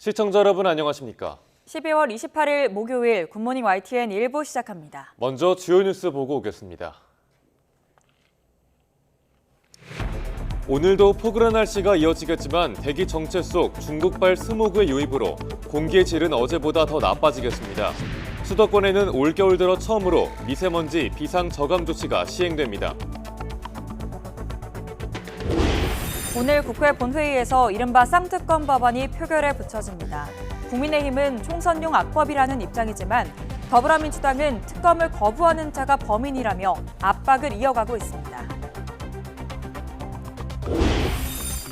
시청자 여러분 안녕하십니까? 12월 28일 목요일 굿모닝 YTN 1부 시작합니다. 먼저 주요 뉴스 보고 오겠습니다. 오늘도 포근한 날씨가 이어지겠지만 대기 정체 속 중국발 스모그의 유입으로 공기의 질은 어제보다 더 나빠지겠습니다. 수도권에는 올겨울 들어 처음으로 미세먼지 비상 저감 조치가 시행됩니다. 오늘 국회 본회의에서 이른바 쌍특검 법안이 표결에 붙여집니다. 국민의힘은 총선용 악법이라는 입장이지만 더불어민주당은 특검을 거부하는 자가 범인이라며 압박을 이어가고 있습니다.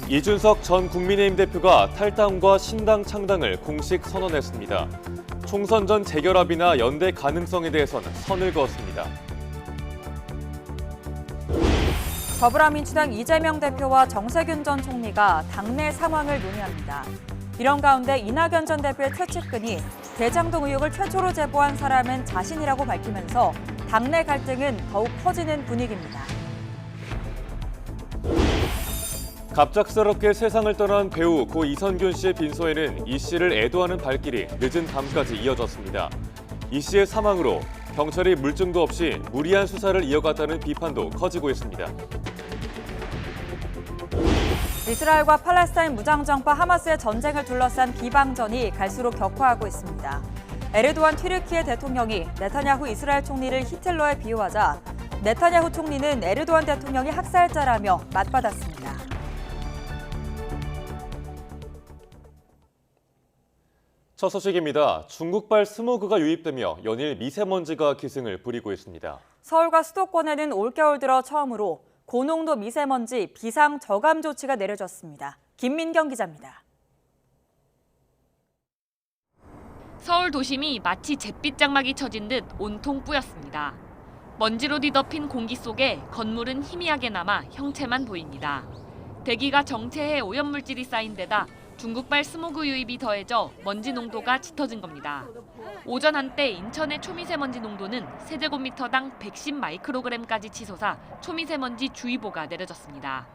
이준석 전 국민의힘 대표가 탈당과 신당 창당을 공식 선언했습니다. 총선 전 재결합이나 연대 가능성에 대해서는 선을 그었습니다. 더불어민주당 이재명 대표와 정세균 전 총리가 당내 상황을 논의합니다. 이런 가운데 이낙연 전 대표의 최측근이 대장동 의혹을 최초로 제보한 사람은 자신이라고 밝히면서 당내 갈등은 더욱 커지는 분위기입니다. 갑작스럽게 세상을 떠난 배우 고 이선균 씨의 빈소에는 이 씨를 애도하는 발길이 늦은 밤까지 이어졌습니다. 이 씨의 사망으로 경찰이 물증도 없이 무리한 수사를 이어갔다는 비판도 커지고 있습니다. 이스라엘과 팔레스타인 무장정파 하마스의 전쟁을 둘러싼 비방전이 갈수록 격화하고 있습니다. 에르도안 튀르키예 대통령이 네타냐후 이스라엘 총리를 히틀러에 비유하자 네타냐후 총리는 에르도안 대통령이 학살자라며 맞받았습니다. 첫 소식입니다. 중국발 스모그가 유입되며 연일 미세먼지가 기승을 부리고 있습니다. 서울과 수도권에는 올겨울 들어 처음으로 고농도 미세먼지 비상 저감 조치가 내려졌습니다. 김민경 기자입니다. 서울 도심이 마치 잿빛 장막이 쳐진 듯 온통 뿌였습니다. 먼지로 뒤덮인 공기 속에 건물은 희미하게 남아 형체만 보입니다. 대기가 정체해 오염물질이 쌓인 데다 중국발 스모그 유입이 더해져 먼지 농도가 짙어진 겁니다. 오전 한때 인천의 초미세먼지 농도는 세제곱미터당 110 마이크로그램까지 치솟아 초미세먼지 주의보가 내려졌습니다.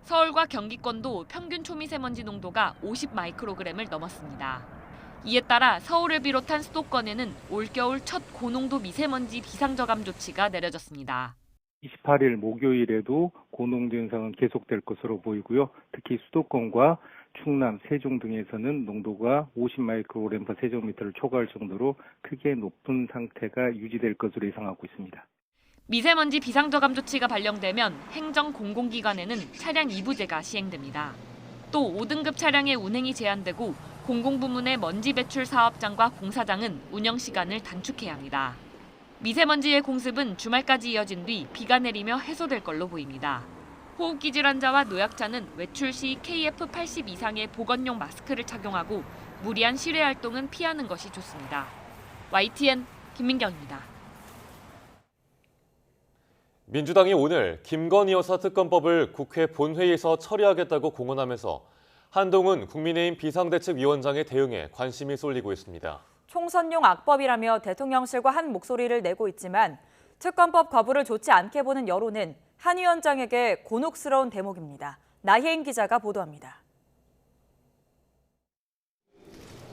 서울과 경기권도 평균 초미세먼지 농도가 50 마이크로그램을 넘었습니다. 이에 따라 서울을 비롯한 수도권에는 올겨울 첫 고농도 미세먼지 비상저감 조치가 내려졌습니다. 28일 목요일에도 고농도 현상은 계속될 것으로 보이고요. 특히 수도권과 충남, 세종 등에서는 농도가 50 마이크로그램 per 세제곱미터를 초과할 정도로 크게 높은 상태가 유지될 것으로 예상하고 있습니다. 미세먼지 비상저감 조치가 발령되면 행정 공공기관에는 차량 2부제가 시행됩니다. 또 5등급 차량의 운행이 제한되고 공공부문의 먼지 배출 사업장과 공사장은 운영 시간을 단축해야 합니다. 미세먼지의 공습은 주말까지 이어진 뒤 비가 내리며 해소될 걸로 보입니다. 호흡기 질환자와 노약자는 외출 시 KF80 이상의 보건용 마스크를 착용하고 무리한 실외 활동은 피하는 것이 좋습니다. YTN 김민경입니다. 민주당이 오늘 김건희 여사 특검법을 국회 본회의에서 처리하겠다고 공언하면서 한동훈 국민의힘 비상대책위원장의 대응에 관심이 쏠리고 있습니다. 총선용 악법이라며 대통령실과 한 목소리를 내고 있지만 특검법 거부를 좋지 않게 보는 여론은 한 위원장에게 곤혹스러운 대목입니다. 나혜인 기자가 보도합니다.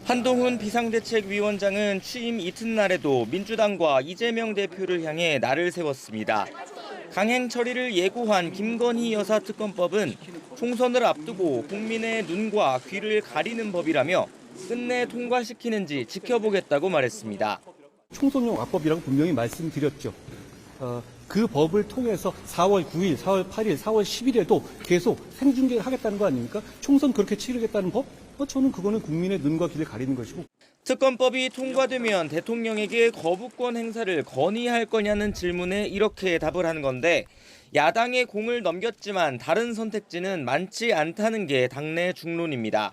한동훈 비상대책위원장은 취임 이튿날에도 민주당과 이재명 대표를 향해 날을 세웠습니다. 강행 처리를 예고한 김건희 여사 특검법은 총선을 앞두고 국민의 눈과 귀를 가리는 법이라며 끝내 통과시키는지 지켜보겠다고 말했습니다. 총선용 악법이라고 분명히 말씀드렸죠. 그 법을 통해서 4월 9일, 4월 8일, 4월 10일에도 계속 생중계를 하겠다는 거 아닙니까? 총선 그렇게 치르겠다는 법? 저는 그거는 국민의 눈과 귀를 가리는 것이고. 특검법이 통과되면 대통령에게 거부권 행사를 건의할 거냐는 질문에 이렇게 답을 한 건데 야당의 공을 넘겼지만 다른 선택지는 많지 않다는 게 당내 중론입니다.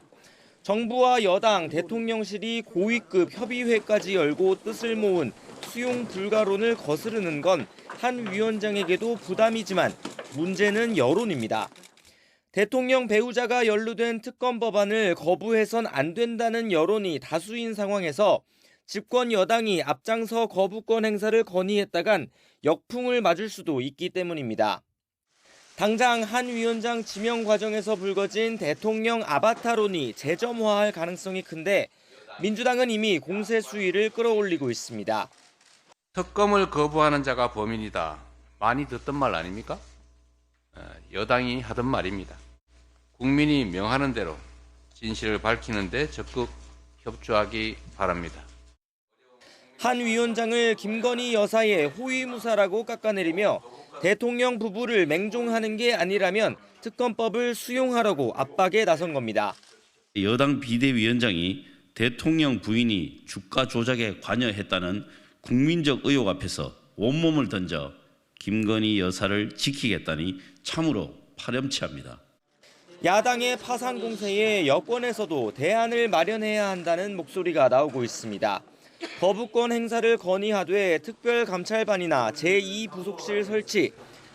정부와 여당, 대통령실이 고위급 협의회까지 열고 뜻을 모은 수용 불가론을 거스르는 건 한 위원장에게도 부담이지만 문제는 여론입니다. 대통령 배우자가 연루된 특검 법안을 거부해선 안 된다는 여론이 다수인 상황에서 집권 여당이 앞장서 거부권 행사를 건의했다간 역풍을 맞을 수도 있기 때문입니다. 당장 한 위원장 지명 과정에서 불거진 대통령 아바타론이 재점화할 가능성이 큰데 민주당은 이미 공세 수위를 끌어올리고 있습니다. 특검을 거부하는 자가 범인이다. 많이 듣던 말 아닙니까? 여당이 하던 말입니다. 국민이 명하는 대로 진실을 밝히는 데 적극 협조하기 바랍니다. 한 위원장을 김건희 여사의 호위무사라고 깎아내리며 대통령 부부를 맹종하는 게 아니라면 특검법을 수용하라고 압박에 나선 겁니다. 여당 비대위원장이 대통령 부인이 주가 조작에 관여했다는 국민적 의혹 앞에서 온몸을 던져 김건희 여사를 지키겠다니 참으로 파렴치합니다. 야당의 파상 공세에 여권에서도 대안을 마련해야 한다는 목소리가 나오고 있습니다. 거부권 행사를 건의하되 특별감찰반이나 제2부속실 설치,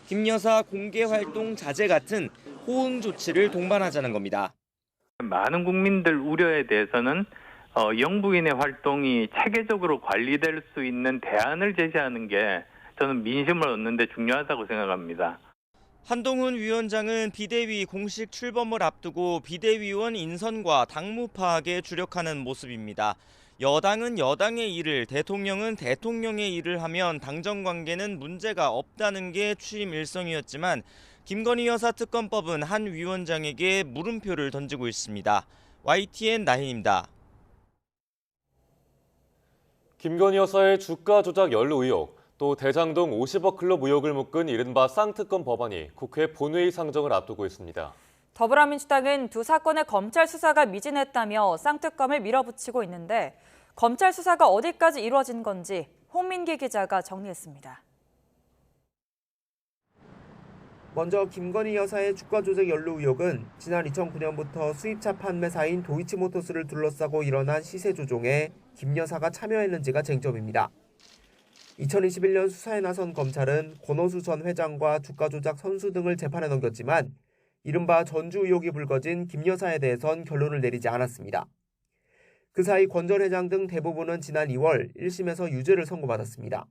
김 여사 공개 활동 자제 같은 호응 조치를 동반하자는 겁니다. 많은 국민들 우려에 대해서는 영부인의 활동이 체계적으로 관리될 수 있는 대안을 제시하는 게 저는 민심을 얻는 데 중요하다고 생각합니다. 한동훈 위원장은 비대위 공식 출범을 앞두고 비대위원 인선과 당무 파악에 주력하는 모습입니다. 여당은 여당의 일을, 대통령은 대통령의 일을 하면 당정 관계는 문제가 없다는 게 취임 일성이었지만 김건희 여사 특검법은 한 위원장에게 물음표를 던지고 있습니다. YTN 나혜입니다. 김건희 여사의 주가 조작 연루 의혹, 또 대장동 50억 클럽 의혹을 묶은 이른바 쌍특검 법안이 국회 본회의 상정을 앞두고 있습니다. 더불어민주당은 두 사건의 검찰 수사가 미진했다며 쌍특검을 밀어붙이고 있는데 검찰 수사가 어디까지 이루어진 건지 홍민기 기자가 정리했습니다. 먼저 김건희 여사의 주가 조작 연루 의혹은 지난 2009년부터 수입차 판매사인 도이치모터스를 둘러싸고 일어난 시세 조종에 김 여사가 참여했는지가 쟁점입니다. 2021년 수사에 나선 검찰은 권오수 전 회장과 주가 조작 선수 등을 재판에 넘겼지만 이른바 전주 의혹이 불거진 김 여사에 대해선 결론을 내리지 않았습니다. 그 사이 권 전 회장 등 대부분은 지난 2월 1심에서 유죄를 선고받았습니다.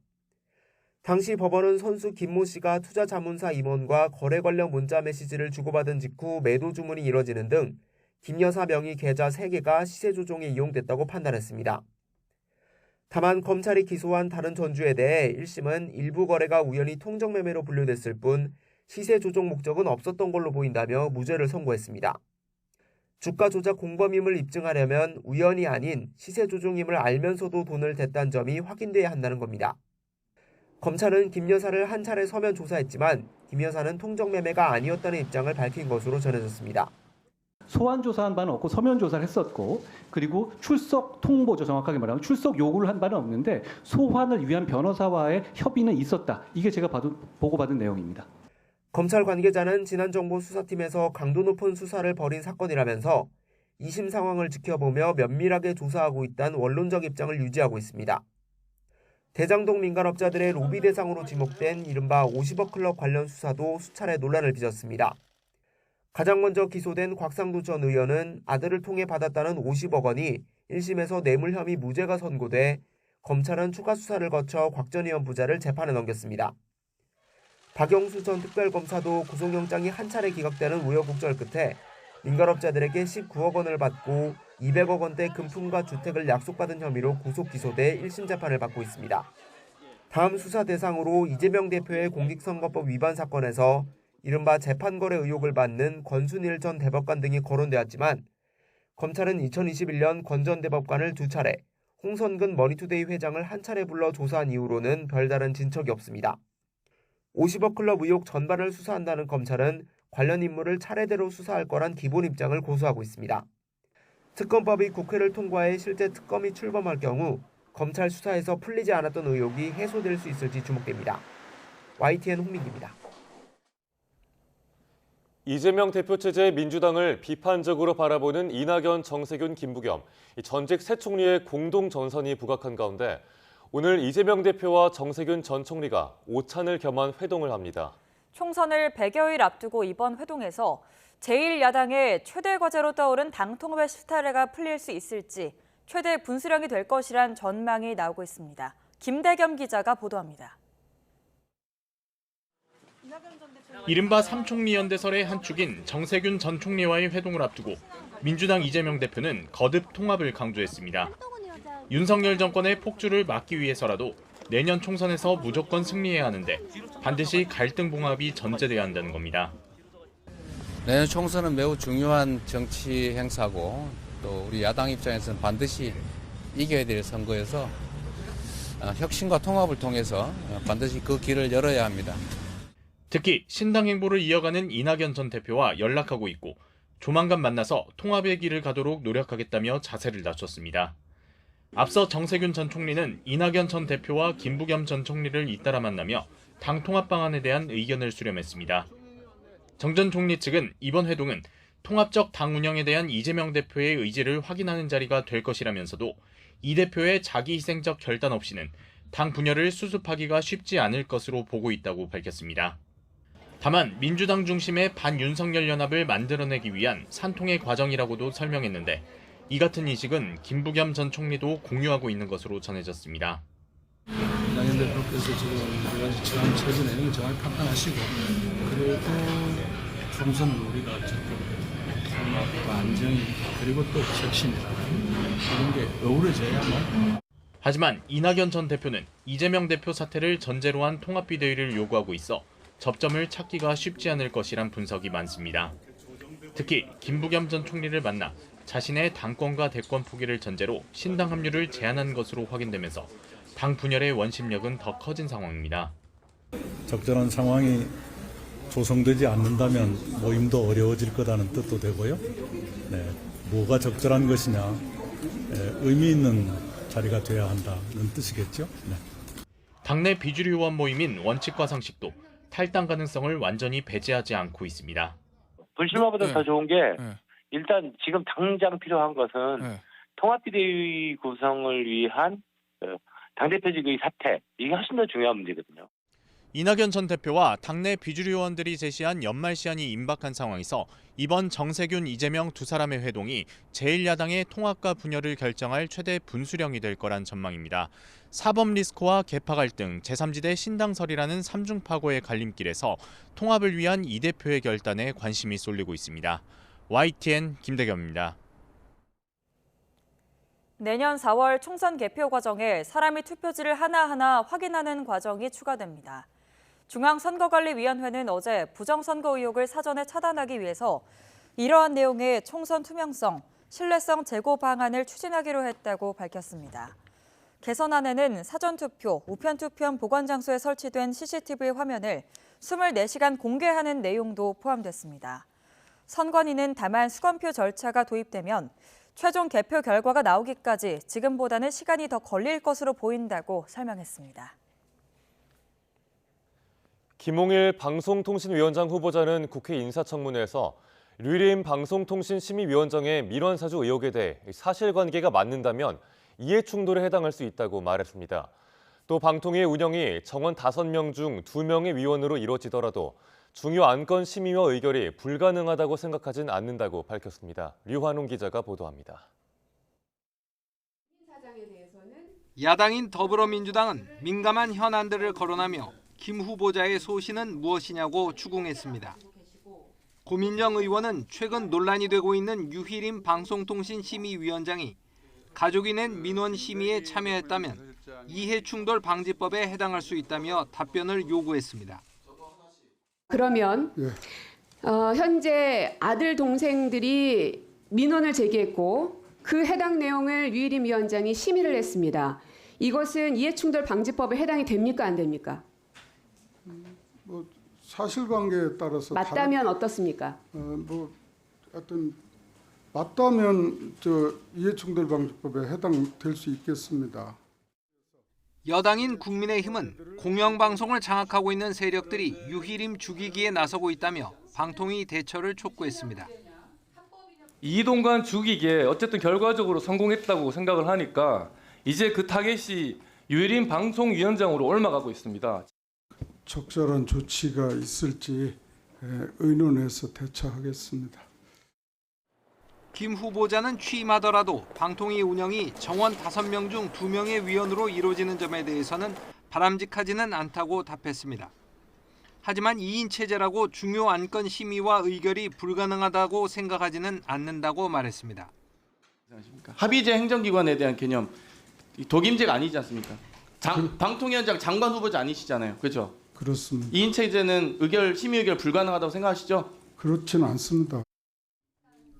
당시 법원은 선수 김모 씨가 투자자문사 임원과 거래 관련 문자 메시지를 주고받은 직후 매도 주문이 이뤄지는 등 김 여사 명의 계좌 3개가 시세 조종에 이용됐다고 판단했습니다. 다만 검찰이 기소한 다른 전주에 대해 1심은 일부 거래가 우연히 통정매매로 분류됐을 뿐 시세 조종 목적은 없었던 걸로 보인다며 무죄를 선고했습니다. 주가 조작 공범임을 입증하려면 우연이 아닌 시세 조종임을 알면서도 돈을 댔다는 점이 확인돼야 한다는 겁니다. 검찰은 김 여사를 한 차례 서면 조사했지만 김 여사는 통정매매가 아니었다는 입장을 밝힌 것으로 전해졌습니다. 소환 조사한 바는 없고 서면 조사를 했었고 그리고 출석 통보죠. 정확하게 말하면 출석 요구를 한 바는 없는데 소환을 위한 변호사와의 협의는 있었다. 이게 제가 보고받은 내용입니다. 검찰 관계자는 지난 정부 수사팀에서 강도 높은 수사를 벌인 사건이라면서 2심 상황을 지켜보며 면밀하게 조사하고 있다는 원론적 입장을 유지하고 있습니다. 대장동 민간업자들의 로비 대상으로 지목된 이른바 50억 클럽 관련 수사도 수차례 논란을 빚었습니다. 가장 먼저 기소된 곽상도 전 의원은 아들을 통해 받았다는 50억 원이 1심에서 뇌물 혐의 무죄가 선고돼 검찰은 추가 수사를 거쳐 곽 전 의원 부자를 재판에 넘겼습니다. 박영수 전 특별검사도 구속영장이 한 차례 기각되는 우여곡절 끝에 민간업자들에게 19억 원을 받고 200억 원대 금품과 주택을 약속받은 혐의로 구속 기소돼 1심 재판을 받고 있습니다. 다음 수사 대상으로 이재명 대표의 공직선거법 위반 사건에서 이른바 재판거래 의혹을 받는 권순일 전 대법관 등이 거론되었지만 검찰은 2021년 권 전 대법관을 2차례, 홍선근 머니투데이 회장을 한 차례 불러 조사한 이후로는 별다른 진척이 없습니다. 50억 클럽 의혹 전반을 수사한다는 검찰은 관련 인물을 차례대로 수사할 거란 기본 입장을 고수하고 있습니다. 특검법이 국회를 통과해 실제 특검이 출범할 경우 검찰 수사에서 풀리지 않았던 의혹이 해소될 수 있을지 주목됩니다. YTN 홍민기입니다. 이재명 대표 체제의 민주당을 비판적으로 바라보는 이낙연, 정세균, 김부겸, 전직 새 총리의 공동 전선이 부각한 가운데 오늘 이재명 대표와 정세균 전 총리가 오찬을 겸한 회동을 합니다. 총선을 100여일 앞두고 이번 회동에서 제1야당의 최대 과제로 떠오른 당통합의 실타래가 풀릴 수 있을지 최대 분수령이 될 것이란 전망이 나오고 있습니다. 김대겸 기자가 보도합니다. 이른바 삼총리 연대설의 한 축인 정세균 전 총리와의 회동을 앞두고 민주당 이재명 대표는 거듭 통합을 강조했습니다. 윤석열 정권의 폭주를 막기 위해서라도 내년 총선에서 무조건 승리해야 하는데 반드시 갈등 봉합이 전제돼야 한다는 겁니다. 내년 총선은 매우 중요한 정치 행사고 또 우리 야당 입장에서는 반드시 이겨야 될 선거여서 혁신과 통합을 통해서 반드시 그 길을 열어야 합니다. 특히 신당 행보를 이어가는 이낙연 전 대표와 연락하고 있고 조만간 만나서 통합의 길을 가도록 노력하겠다며 자세를 낮췄습니다. 앞서 정세균 전 총리는 이낙연 전 대표와 김부겸 전 총리를 잇따라 만나며 당 통합 방안에 대한 의견을 수렴했습니다. 정 전 총리 측은 이번 회동은 통합적 당 운영에 대한 이재명 대표의 의지를 확인하는 자리가 될 것이라면서도 이 대표의 자기희생적 결단 없이는 당 분열을 수습하기가 쉽지 않을 것으로 보고 있다고 밝혔습니다. 다만 민주당 중심의 반윤석열 연합을 만들어내기 위한 산통의 과정이라고도 설명했는데 이 같은 인식은 김부겸 전 총리도 공유하고 있는 것으로 전해졌습니다. 이낙연 대표께서 지금 여러 가지 지난 처지 내용을 정확히 판단하시고 그리고 총선은 우리가 어쨌든 통합과 안정이 그리고 또 혁신이라는 이런 게 어우러져야만. 하지만 이낙연 전 대표는 이재명 대표 사퇴를 전제로 한 통합비대위를 요구하고 있어 접점을 찾기가 쉽지 않을 것이란 분석이 많습니다. 특히 김부겸 전 총리를 만나 자신의 당권과 대권 포기를 전제로 신당 합류를 제안한 것으로 확인되면서 당 분열의 원심력은 더 커진 상황입니다. 적절한 상황이 조성되지 않는다면 모임도 어려워질 거라는 뜻도 되고요. 네, 뭐가 적절한 것이냐, 의미 있는 자리가 돼야 한다는 뜻이겠죠. 네. 당내 비주류 의원 모임인 원칙과 상식도 탈당 가능성을 완전히 배제하지 않고 있습니다. 불출마보다 더 좋은 게 일단 지금 당장 필요한 것은 통합비대위 구성을 위한 당대표직의 사퇴, 이게 훨씬 더 중요한 문제거든요. 이낙연 전 대표와 당내 비주류 의원들이 제시한 연말 시한이 임박한 상황에서 이번 정세균, 이재명 두 사람의 회동이 제1야당의 통합과 분열을 결정할 최대 분수령이 될 거란 전망입니다. 사법 리스크와 계파 갈등, 제3지대 신당설이라는 삼중파고의 갈림길에서 통합을 위한 이 대표의 결단에 관심이 쏠리고 있습니다. YTN 김대겸입니다. 내년 4월 총선 개표 과정에 사람이 투표지를 하나하나 확인하는 과정이 추가됩니다. 중앙선거관리위원회는 어제 부정선거 의혹을 사전에 차단하기 위해서 이러한 내용의 총선 투명성, 신뢰성 제고 방안을 추진하기로 했다고 밝혔습니다. 개선안에는 사전투표, 우편투표 보관 장소에 설치된 CCTV 화면을 24시간 공개하는 내용도 포함됐습니다. 선관위는 다만 수검표 절차가 도입되면 최종 개표 결과가 나오기까지 지금보다는 시간이 더 걸릴 것으로 보인다고 설명했습니다. 김홍일 방송통신위원장 후보자는 국회 인사청문회에서 류일임 방송통신심의위원장의 민원사주 의혹에 대해 사실관계가 맞는다면 이해충돌에 해당할 수 있다고 말했습니다. 또 방통위의 운영이 정원 5명 중 2명의 위원으로 이루어지더라도 중요 안건 심의와 의결이 불가능하다고 생각하진 않는다고 밝혔습니다. 류환웅 기자가 보도합니다. 야당인 더불어민주당은 민감한 현안들을 거론하며 김 후보자의 소신은 무엇이냐고 추궁했습니다. 고민정 의원은 최근 논란이 되고 있는 유희림 방송통신심의위원장이 가족이 낸 민원 심의에 참여했다면 이해충돌 방지법에 해당할 수 있다며 답변을 요구했습니다. 그러면 현재 아들 동생들이 민원을 제기했고 그 해당 내용을 유일임 위원장이 심의를 했습니다. 이것은 이해충돌 방지법에 해당이 됩니까 안 됩니까? 사실관계에 따라서 맞다면 어떻습니까? 하여튼 맞다면 이해충돌 방지법에 해당될 수 있겠습니다. 여당인 국민의힘은 공영방송을 장악하고 있는 세력들이 유희림 죽이기에 나서고 있다며 방통위 대처를 촉구했습니다. 이동관 죽이기에 어쨌든 결과적으로 성공했다고 생각을 하니까 이제 그 타겟이 유희림 방송위원장으로 옮아가고 있습니다. 적절한 조치가 있을지 의논해서 대처하겠습니다. 김 후보자는 취임하더라도 방통위 운영이 정원 5명 중 2명의 위원으로 이루어지는 점에 대해서는 바람직하지는 않다고 답했습니다. 하지만 2인 체제라고 중요 안건 심의와 의결이 불가능하다고 생각하지는 않는다고 말했습니다. 합의제 행정기관에 대한 개념, 독임제가 아니지 않습니까? 방통위원장 장관 후보자 아니시잖아요. 그렇죠? 그렇습니다. 2인 체제는 심의 의결 불가능하다고 생각하시죠? 그렇지는 않습니다.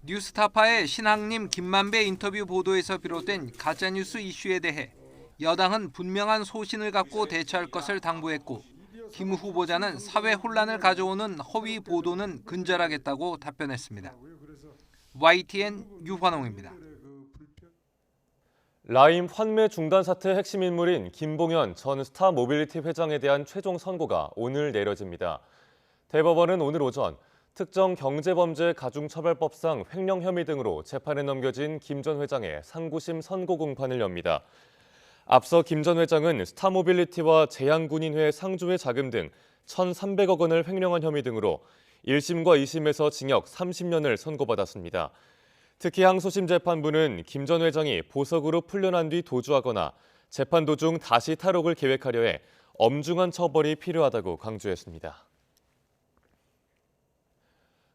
뉴스타파의 신학님 김만배 인터뷰 보도에서 비롯된 가짜뉴스 이슈에 대해 여당은 분명한 소신을 갖고 대처할 것을 당부했고 김 후보자는 사회 혼란을 가져오는 허위 보도는 근절하겠다고 답변했습니다. YTN 유환홍입니다. 라임 환매 중단 사태의 핵심 인물인 김봉현 전 스타모빌리티 회장에 대한 최종 선고가 오늘 내려집니다. 대법원은 오늘 오전 특정 경제범죄 가중처벌법상 횡령 혐의 등으로 재판에 넘겨진 김 전 회장의 상고심 선고 공판을 엽니다. 앞서 김 전 회장은 스타모빌리티와 제양군인회 상주회 자금 등 1,300억 원을 횡령한 혐의 등으로 1심과 2심에서 징역 30년을 선고받았습니다. 특히 항소심 재판부는 김 전 회장이 보석으로 풀려난 뒤 도주하거나 재판 도중 다시 탈옥을 계획하려 해 엄중한 처벌이 필요하다고 강조했습니다.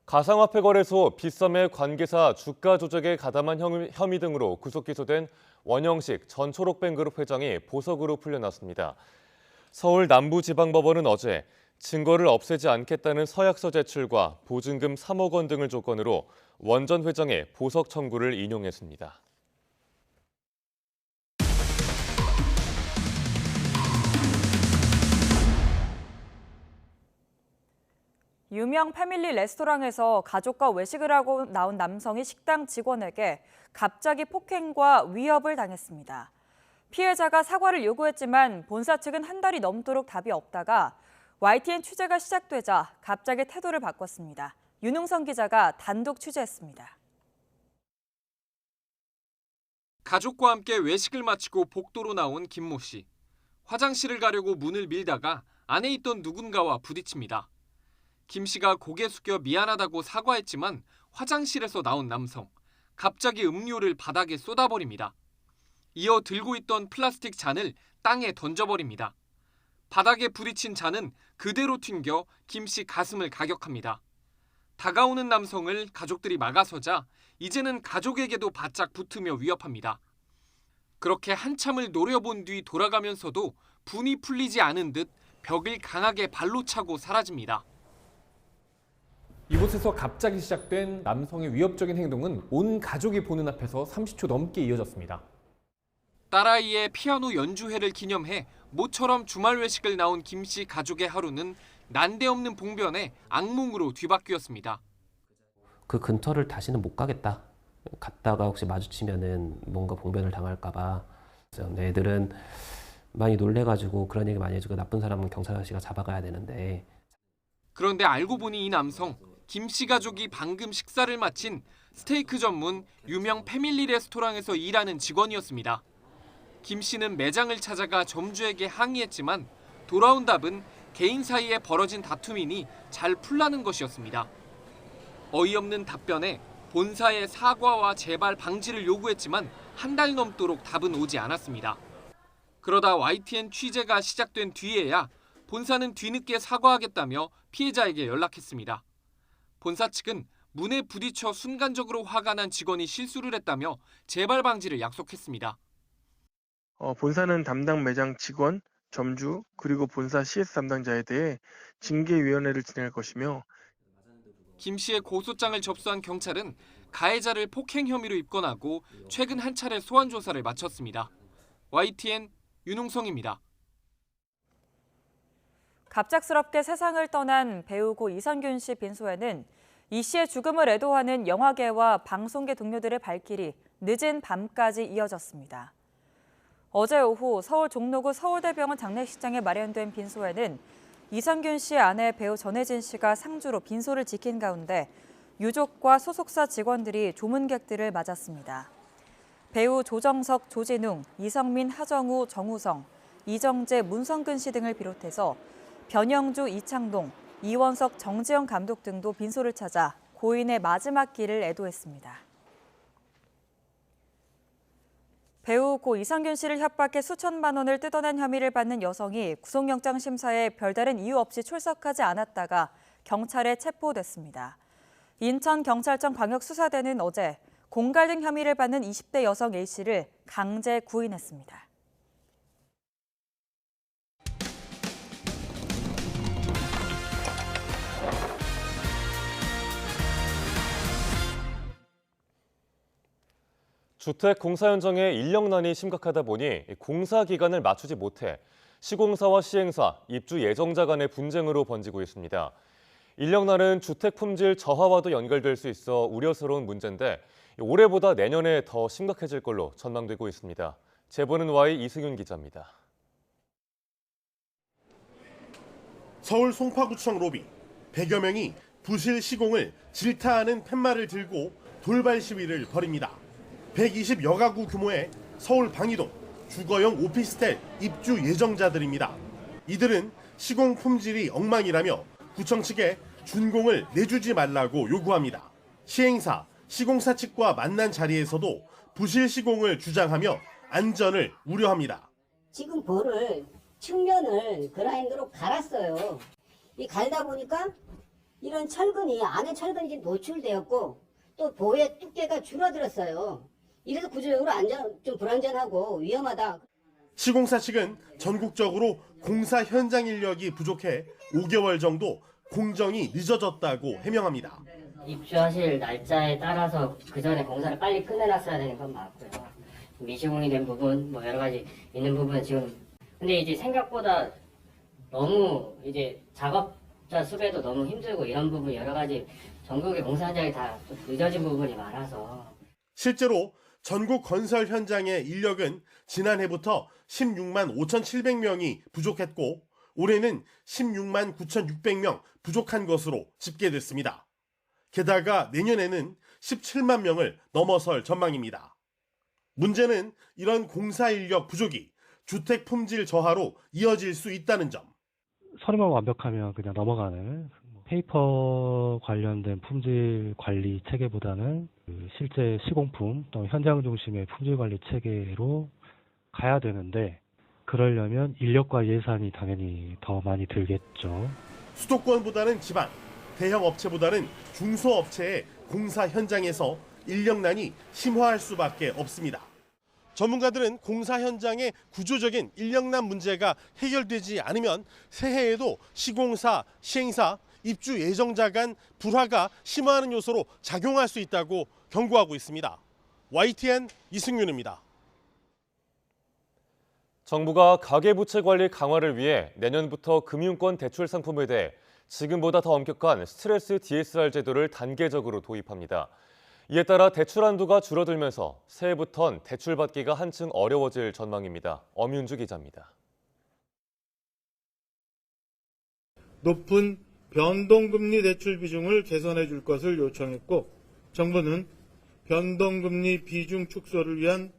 가상화폐 거래소 빗썸의 관계사 주가 조작에 가담한 혐의 등으로 구속 기소된 원영식 전 초록뱅그룹 회장이 보석으로 풀려났습니다. 서울 남부지방법원은 어제 증거를 없애지 않겠다는 서약서 제출과 보증금 3억 원 등을 조건으로 원 전 회장의 보석 청구를 인용했습니다. 유명 패밀리 레스토랑에서 가족과 외식을 하고 나온 남성이 식당 직원에게 갑자기 폭행과 위협을 당했습니다. 피해자가 사과를 요구했지만 본사 측은 한 달이 넘도록 답이 없다가 YTN 취재가 시작되자 갑자기 태도를 바꿨습니다. 윤웅선 기자가 단독 취재했습니다. 가족과 함께 외식을 마치고 복도로 나온 김모 씨. 화장실을 가려고 문을 밀다가 안에 있던 누군가와 부딪힙니다. 김 씨가 고개 숙여 미안하다고 사과했지만 화장실에서 나온 남성, 갑자기 음료를 바닥에 쏟아버립니다. 이어 들고 있던 플라스틱 잔을 땅에 던져버립니다. 바닥에 부딪힌 잔은 그대로 튕겨 김 씨 가슴을 가격합니다. 다가오는 남성을 가족들이 막아서자 이제는 가족에게도 바짝 붙으며 위협합니다. 그렇게 한참을 노려본 뒤 돌아가면서도 분이 풀리지 않은 듯 벽을 강하게 발로 차고 사라집니다. 이곳에서 갑자기 시작된 남성의 위협적인 행동은 온 가족이 보는 앞에서 30초 넘게 이어졌습니다. 딸아이의 피아노 연주회를 기념해 모처럼 주말 외식을 나온 김 씨 가족의 하루는 난데없는 봉변에 악몽으로 뒤바뀌었습니다. 그 근처를 다시는 못 가겠다. 갔다가 혹시 마주치면은 뭔가 봉변을 당할까 봐. 애들은 많이 놀래가지고 그런 얘기 많이 해주고 나쁜 사람은 경찰 아저씨가 잡아가야 되는데. 그런데 알고 보니 이 남성, 김 씨 가족이 방금 식사를 마친 스테이크 전문 유명 패밀리 레스토랑에서 일하는 직원이었습니다. 김 씨는 매장을 찾아가 점주에게 항의했지만 돌아온 답은 개인 사이에 벌어진 다툼이니 잘 풀라는 것이었습니다. 어이없는 답변에 본사에 사과와 재발 방지를 요구했지만 한 달 넘도록 답은 오지 않았습니다. 그러다 YTN 취재가 시작된 뒤에야 본사는 뒤늦게 사과하겠다며 피해자에게 연락했습니다. 본사 측은 문에 부딪혀 순간적으로 화가 난 직원이 실수를 했다며 재발 방지를 약속했습니다. 본사는 담당 매장 직원, 점주, 그리고 본사 CS 담당자에 대해 징계위원회를 진행할 것이며 김 씨의 고소장을 접수한 경찰은 가해자를 폭행 혐의로 입건하고 최근 한 차례 소환 조사를 마쳤습니다. YTN 윤웅성입니다. 갑작스럽게 세상을 떠난 배우고 이선균 씨 빈소에는 이 씨의 죽음을 애도하는 영화계와 방송계 동료들의 발길이 늦은 밤까지 이어졌습니다. 어제 오후 서울 종로구 서울대병원 장례식장에 마련된 빈소에는 이선균 씨의 아내 배우 전혜진 씨가 상주로 빈소를 지킨 가운데 유족과 소속사 직원들이 조문객들을 맞았습니다. 배우 조정석, 조진웅, 이성민, 하정우, 정우성, 이정재, 문성근 씨 등을 비롯해서 변영주, 이창동, 이원석, 정지영 감독 등도 빈소를 찾아 고인의 마지막 길을 애도했습니다. 배우 고 이상균 씨를 협박해 수천만 원을 뜯어낸 혐의를 받는 여성이 구속영장 심사에 별다른 이유 없이 출석하지 않았다가 경찰에 체포됐습니다. 인천경찰청 광역수사대는 어제 공갈 등 혐의를 받는 20대 여성 A씨를 강제 구인했습니다. 주택 공사 현장의 인력난이 심각하다 보니 공사 기간을 맞추지 못해 시공사와 시행사, 입주 예정자 간의 분쟁으로 번지고 있습니다. 인력난은 주택 품질 저하와도 연결될 수 있어 우려스러운 문제인데 올해보다 내년에 더 심각해질 걸로 전망되고 있습니다. 제보는 Y 이승윤 기자입니다. 서울 송파구청 로비, 100여 명이 부실 시공을 질타하는 팻말을 들고 돌발 시위를 벌입니다. 120여 가구 규모의 서울 방이동 주거용 오피스텔 입주 예정자들입니다. 이들은 시공 품질이 엉망이라며 구청 측에 준공을 내주지 말라고 요구합니다. 시행사, 시공사 측과 만난 자리에서도 부실 시공을 주장하며 안전을 우려합니다. 지금 볼을 측면을 그라인더로 갈았어요. 이 갈다 보니까 이런 철근이 안에 철근이 노출되었고 또 보의 두께가 줄어들었어요. 이래서 구조적으로 좀 불안전하고 위험하다. 시공사 측은 전국적으로 공사 현장 인력이 부족해 5개월 정도 공정이 늦어졌다고 해명합니다. 입주하실 날짜에 따라서 그 전에 공사를 빨리 끝내놨어야 되는 건 맞고요. 미시공이 된 부분, 뭐 여러 가지 있는 부분은 지금 근데 이제 생각보다 너무 이제 작업자 수배도 너무 힘들고 이런 부분 여러 가지 전국의 공사 현장이 다 좀 늦어진 부분이 많아서 실제로 전국 건설 현장의 인력은 지난해부터 16만 5,700명이 부족했고 올해는 16만 9,600명 부족한 것으로 집계됐습니다. 게다가 내년에는 17만 명을 넘어설 전망입니다. 문제는 이런 공사 인력 부족이 주택 품질 저하로 이어질 수 있다는 점. 서류만 완벽하면 그냥 넘어가는 페이퍼 관련된 품질 관리 체계보다는 실제 시공품 또 현장 중심의 품질 관리 체계로 가야 되는데 그러려면 인력과 예산이 당연히 더 많이 들겠죠. 수도권보다는 지방, 대형 업체보다는 중소업체의 공사 현장에서 인력난이 심화할 수밖에 없습니다. 전문가들은 공사 현장의 구조적인 인력난 문제가 해결되지 않으면 새해에도 시공사, 시행사, 입주 예정자 간 불화가 심화하는 요소로 작용할 수 있다고 경고하고 있습니다. YTN 이승윤입니다. 정부가 가계부채 관리 강화를 위해 내년부터 금융권 대출 상품에 대해 지금보다 더 엄격한 스트레스 DSR 제도를 단계적으로 도입합니다. 이에 따라 대출 한도가 줄어들면서 새해부턴 대출받기가 한층 어려워질 전망입니다. 엄윤주 기자입니다. 높은 변동금리 대출 비중을 개선해 줄 것을 요청했고 정부는 변동금리 비중 축소를 위한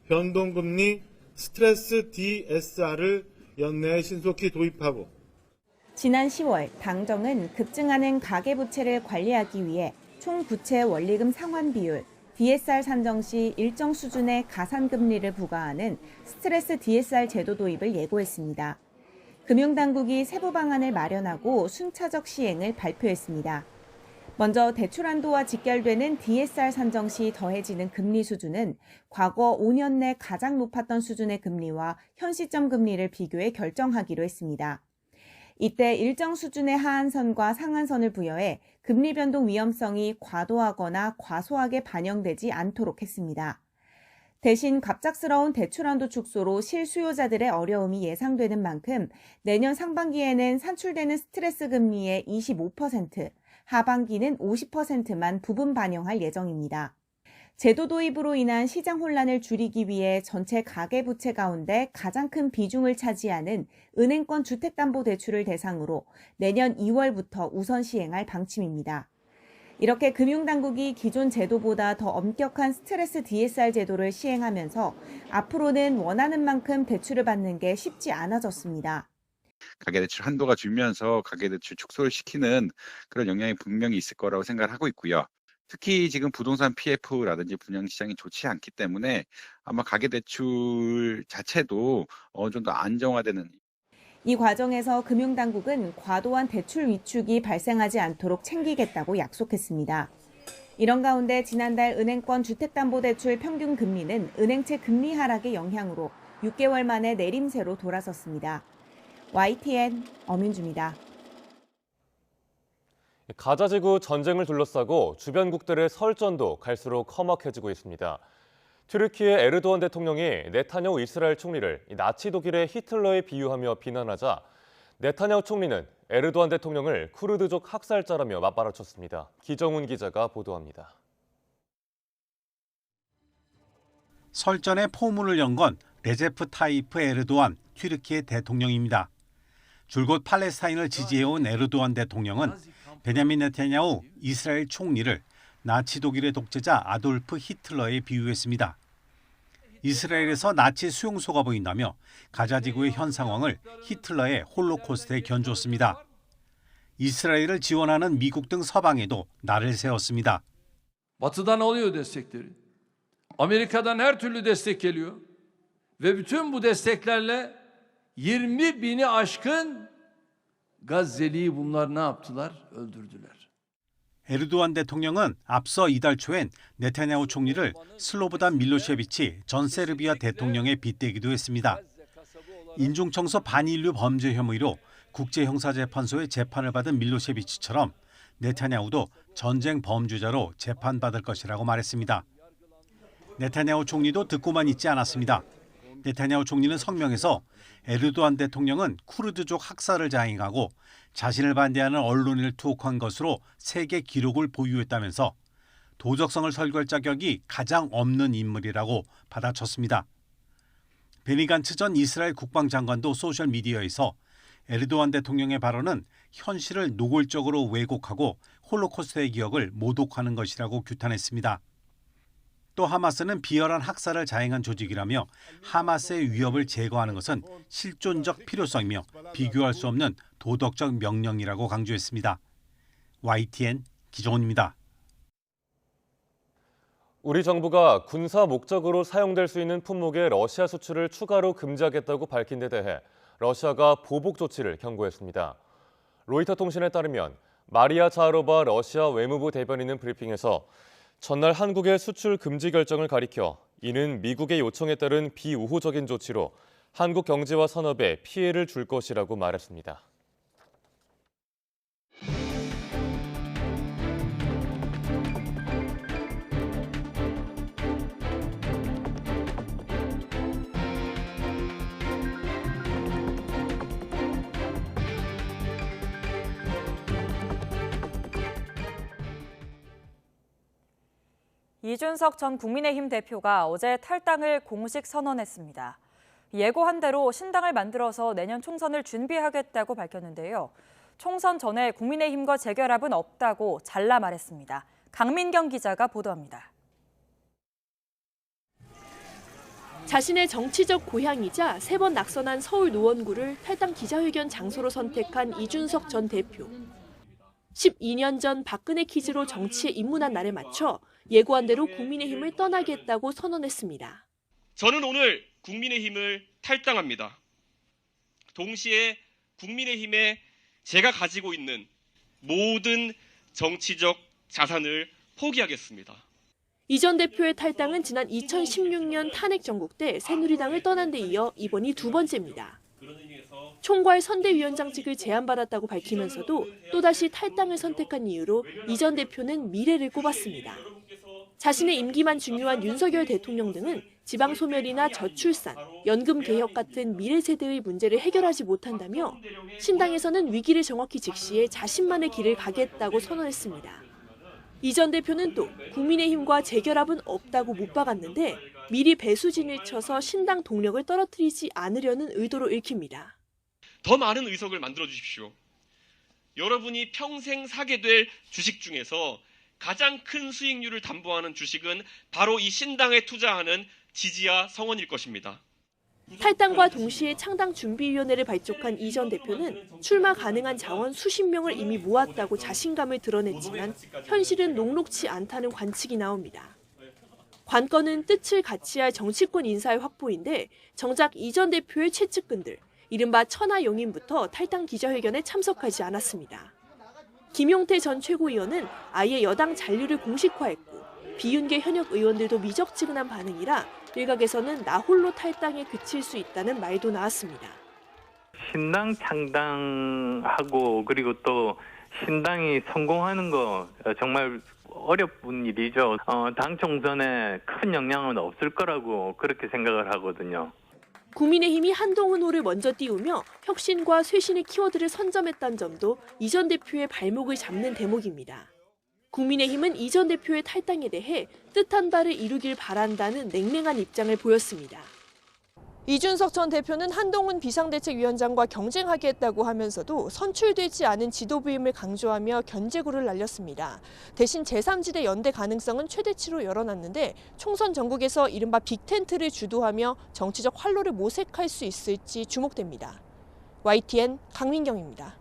변동금리 스트레스 DSR을 연내에 신속히 도입하고 지난 10월 당정은 급증하는 가계부채를 관리하기 위해 총 부채 원리금 상환 비율 DSR 산정 시 일정 수준의 가산금리를 부과하는 스트레스 DSR 제도 도입을 예고했습니다. 금융당국이 세부 방안을 마련하고 순차적 시행을 발표했습니다. 먼저 대출 한도와 직결되는 DSR 산정 시 더해지는 금리 수준은 과거 5년 내 가장 높았던 수준의 금리와 현 시점 금리를 비교해 결정하기로 했습니다. 이때 일정 수준의 하한선과 상한선을 부여해 금리 변동 위험성이 과도하거나 과소하게 반영되지 않도록 했습니다. 대신 갑작스러운 대출 한도 축소로 실수요자들의 어려움이 예상되는 만큼 내년 상반기에는 산출되는 스트레스 금리의 25%, 하반기는 50%만 부분 반영할 예정입니다. 제도 도입으로 인한 시장 혼란을 줄이기 위해 전체 가계부채 가운데 가장 큰 비중을 차지하는 은행권 주택담보대출을 대상으로 내년 2월부터 우선 시행할 방침입니다. 이렇게 금융당국이 기존 제도보다 더 엄격한 스트레스 DSR 제도를 시행하면서 앞으로는 원하는 만큼 대출을 받는 게 쉽지 않아졌습니다. 가계대출 한도가 줄면서 가계대출 축소를 시키는 그런 영향이 분명히 있을 거라고 생각을 하고 있고요. 특히 지금 부동산 PF라든지 분양시장이 좋지 않기 때문에 아마 가계대출 자체도 어느 정도 안정화되는. 이 과정에서 금융당국은 과도한 대출 위축이 발생하지 않도록 챙기겠다고 약속했습니다. 이런 가운데 지난달 은행권 주택담보대출 평균 금리는 은행채 금리 하락의 영향으로 6개월 만에 내림세로 돌아섰습니다. YTN 엄윤주입니다. 가자지구 전쟁을 둘러싸고 주변국들의 설전도 갈수록 험악해지고 있습니다. 튀르키예 에르도안 대통령이 네타냐후 이스라엘 총리를 나치 독일의 히틀러에 비유하며 비난하자 네타냐후 총리는 에르도안 대통령을 쿠르드족 학살자라며 맞받아쳤습니다. 기정훈 기자가 보도합니다. 설전의 포문을 연 건 레제프 타이프 에르도안 튀르키예 대통령입니다. 줄곧 팔레스타인을 지지해온 에르도안 대통령은 베냐민 네타냐후 이스라엘 총리를 나치 독일의 독재자 아돌프 히틀러에 비유했습니다. 이스라엘에서 나치 수용소가 보인다며 가자 지구의 현 상황을 히틀러의 홀로코스트에 견줬습니다. 이스라엘을 지원하는 미국 등 서방에도 날을 세웠습니다. Batı'dan alıyor destekleri. Amerika'dan her türlü destek geliyor. Ve bütün bu desteklerle 20 bini aşkın Gazze'liyi bunlar ne yaptılar? Öldürdüler. 에르도안 대통령은 앞서 이달 초엔 네타냐후 총리를 슬로보단 밀로셰비치 전 세르비아 대통령에 빗대기도 했습니다. 인종청소 반인류 범죄 혐의로 국제형사재판소의 재판을 받은 밀로셰비치처럼 네타냐후도 전쟁 범죄자로 재판받을 것이라고 말했습니다. 네타냐후 총리도 듣고만 있지 않았습니다. 네타냐후 총리는 성명에서 에르도안 대통령은 쿠르드족 학살을 자행하고 자신을 반대하는 언론인을 투옥한 것으로 세계 기록을 보유했다면서 도적성을 설교할 자격이 가장 없는 인물이라고 받아쳤습니다. 베니 간츠 전 이스라엘 국방장관도 소셜미디어에서 에르도안 대통령의 발언은 현실을 노골적으로 왜곡하고 홀로코스트의 기억을 모독하는 것이라고 규탄했습니다. 또 하마스는 비열한 학살을 자행한 조직이라며 하마스의 위협을 제거하는 것은 실존적 필요성이며 비교할 수 없는 도덕적 명령이라고 강조했습니다. YTN 기정훈입니다. 우리 정부가 군사 목적으로 사용될 수 있는 품목의 러시아 수출을 추가로 금지하겠다고 밝힌 데 대해 러시아가 보복 조치를 경고했습니다. 로이터 통신에 따르면 마리아 자하로바 러시아 외무부 대변인은 브리핑에서 전날 한국의 수출 금지 결정을 가리켜 이는 미국의 요청에 따른 비우호적인 조치로 한국 경제와 산업에 피해를 줄 것이라고 말했습니다. 이준석 전 국민의힘 대표가 어제 탈당을 공식 선언했습니다. 예고한 대로 신당을 만들어서 내년 총선을 준비하겠다고 밝혔는데요. 총선 전에 국민의힘과 재결합은 없다고 잘라 말했습니다. 강민경 기자가 보도합니다. 자신의 정치적 고향이자 3번 낙선한 서울 노원구를 탈당 기자회견 장소로 선택한 이준석 전 대표. 12년 전 박근혜 퀴즈로 정치에 입문한 날에 맞춰 예고한 대로 국민의힘을 떠나겠다고 선언했습니다. 저는 오늘 국민의힘을 탈당합니다. 동시에 국민의힘에 제가 가지고 있는 모든 정치적 자산을 포기하겠습니다. 이 전 대표의 탈당은 지난 2016년 탄핵 정국 때 새누리당을 떠난 데 이어 이번이 두 번째입니다. 총괄 선대위원장직을 제안받았다고 밝히면서도 또다시 탈당을 선택한 이유로 이 전 대표는 미래를 꼽았습니다. 자신의 임기만 중요한 윤석열 대통령 등은 지방소멸이나 저출산, 연금 개혁 같은 미래 세대의 문제를 해결하지 못한다며 신당에서는 위기를 정확히 직시해 자신만의 길을 가겠다고 선언했습니다. 이 전 대표는 또 국민의힘과 재결합은 없다고 못 박았는데 미리 배수진을 쳐서 신당 동력을 떨어뜨리지 않으려는 의도로 읽힙니다. 더 많은 의석을 만들어 주십시오. 여러분이 평생 사게 될 주식 중에서 가장 큰 수익률을 담보하는 주식은 바로 이 신당에 투자하는 지지와 성원일 것입니다. 탈당과 동시에 창당준비위원회를 발족한 이 전 대표는 출마 가능한 자원 수십 명을 이미 모았다고 자신감을 드러냈지만 현실은 녹록치 않다는 관측이 나옵니다. 관건은 뜻을 같이 할 정치권 인사의 확보인데 정작 이 전 대표의 최측근들, 이른바 천하용인부터 탈당 기자회견에 참석하지 않았습니다. 김용태 전 최고위원은 아예 여당 잔류를 공식화했고 비윤계 현역 의원들도 미적지근한 반응이라 일각에서는 나 홀로 탈당에 그칠 수 있다는 말도 나왔습니다. 신당 창당하고 그리고 또 신당이 성공하는 거 정말 어려운 일이죠. 당 총선에 큰 영향은 없을 거라고 그렇게 생각을 하거든요. 국민의힘이 한동훈 호를 먼저 띄우며 혁신과 쇄신의 키워드를 선점했다는 점도 이 전 대표의 발목을 잡는 대목입니다. 국민의힘은 이 전 대표의 탈당에 대해 뜻한 바를 이루길 바란다는 냉랭한 입장을 보였습니다. 이준석 전 대표는 한동훈 비상대책위원장과 경쟁하겠다고 하면서도 선출되지 않은 지도부임을 강조하며 견제구를 날렸습니다. 대신 제3지대 연대 가능성은 최대치로 열어놨는데 총선 전국에서 이른바 빅텐트를 주도하며 정치적 활로를 모색할 수 있을지 주목됩니다. YTN 강민경입니다.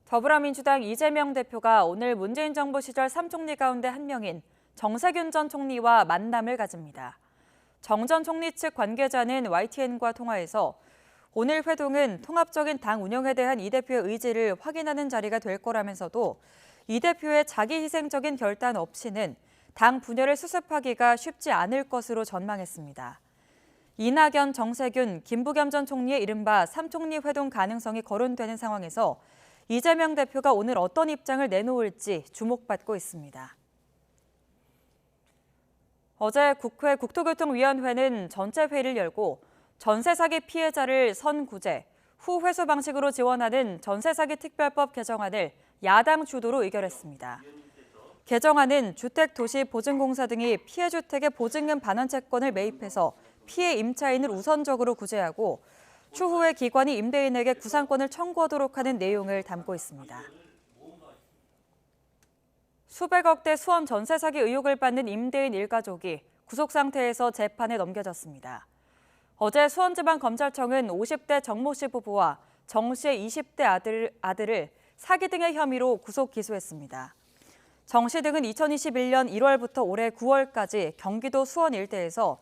더불어민주당 이재명 대표가 오늘 문재인 정부 시절 3총리 가운데 한 명인 정세균 전 총리와 만남을 가집니다. 정 전 총리 측 관계자는 YTN과 통화에서 오늘 회동은 통합적인 당 운영에 대한 이 대표의 의지를 확인하는 자리가 될 거라면서도 이 대표의 자기 희생적인 결단 없이는 당 분열을 수습하기가 쉽지 않을 것으로 전망했습니다. 이낙연, 정세균, 김부겸 전 총리의 이른바 3총리 회동 가능성이 거론되는 상황에서 이재명 대표가 오늘 어떤 입장을 내놓을지 주목받고 있습니다. 어제 국회 국토교통위원회는 전체 회의를 열고 전세 사기 피해자를 선구제, 후 회수 방식으로 지원하는 전세 사기 특별법 개정안을 야당 주도로 의결했습니다. 개정안은 주택도시보증공사 등이 피해 주택의 보증금 반환 채권을 매입해서 피해 임차인을 우선적으로 구제하고 추후에 기관이 임대인에게 구상권을 청구하도록 하는 내용을 담고 있습니다. 수백억 대 수원 전세 사기 의혹을 받는 임대인 일가족이 구속 상태에서 재판에 넘겨졌습니다. 어제 수원지방검찰청은 50대 정모 씨 부부와 정 씨의 20대 아들을 사기 등의 혐의로 구속 기소했습니다. 정 씨 등은 2021년 1월부터 올해 9월까지 경기도 수원 일대에서